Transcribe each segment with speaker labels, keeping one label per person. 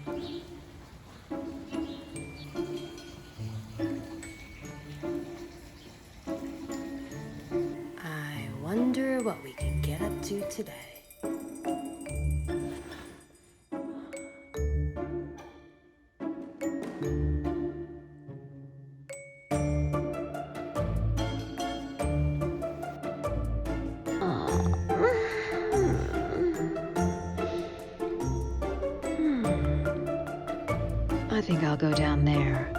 Speaker 1: I wonder what we can get up to today.
Speaker 2: I think I'll go down there.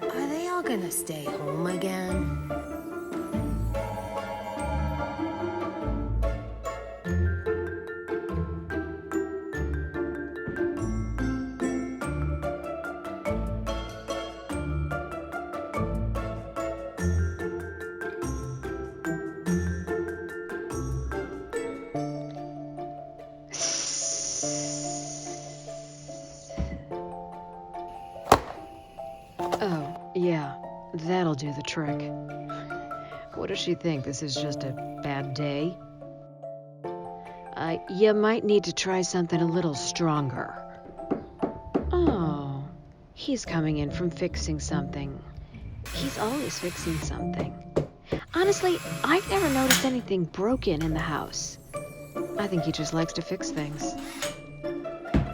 Speaker 1: Are they all gonna stay home again?
Speaker 2: Oh, yeah, that'll do the trick. What does she think? This is just a bad day? You might need to try something a little stronger. Oh, he's coming in from fixing something. He's always fixing something. Honestly, I've never noticed anything broken in the house. I think he just likes to fix things.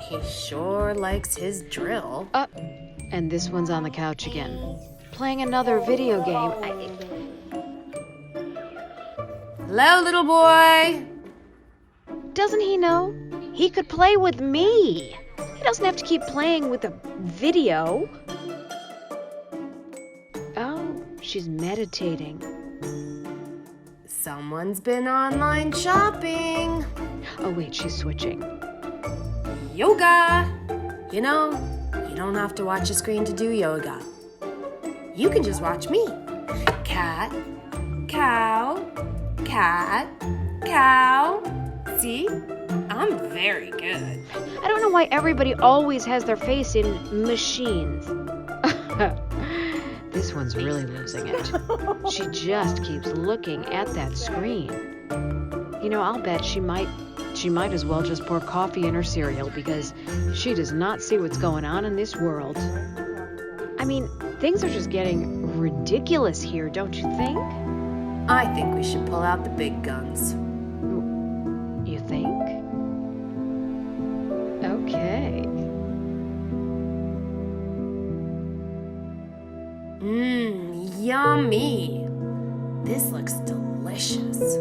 Speaker 1: He sure likes his drill.
Speaker 2: And this one's on the couch again, playing another video game.
Speaker 1: Hello, little boy.
Speaker 2: Doesn't he know? He could play with me. He doesn't have to keep playing with a video. Oh, she's meditating.
Speaker 1: Someone's been online shopping.
Speaker 2: Oh, wait, she's switching.
Speaker 1: Yoga. You know, you don't have to watch a screen to do yoga. You can just watch me. Cat, cow, cat, cow. See? I'm very good.
Speaker 2: I don't know why everybody always has their face in machines. This one's really losing it. She just keeps looking at that screen. You know, I'll bet she might as well just pour coffee in her cereal because she does not see what's going on in this world. I mean, things are just getting ridiculous here, don't you think?
Speaker 1: I think we should pull out the big guns.
Speaker 2: You think? Okay.
Speaker 1: Yummy. This looks delicious.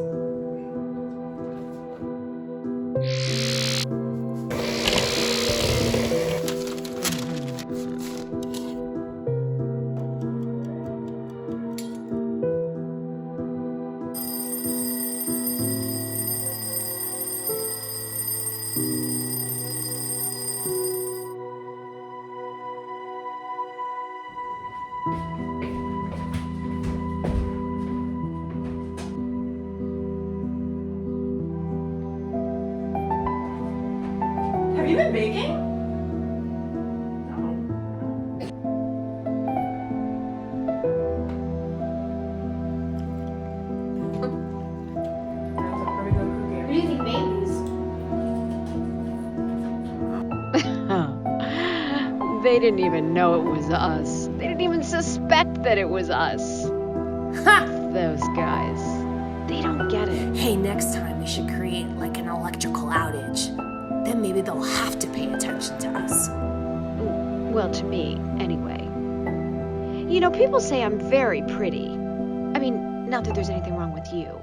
Speaker 3: Have you been baking?
Speaker 4: Who do you think made these?
Speaker 2: They didn't even know it was us. They didn't even suspect that it was us.
Speaker 1: Ha!
Speaker 2: Those guys. They don't get it.
Speaker 1: Hey, next time we should create like an electrical outage. Then maybe they'll have to pay attention to us.
Speaker 2: Well, to me, anyway. You know, people say I'm very pretty. I mean, not that there's anything wrong with you.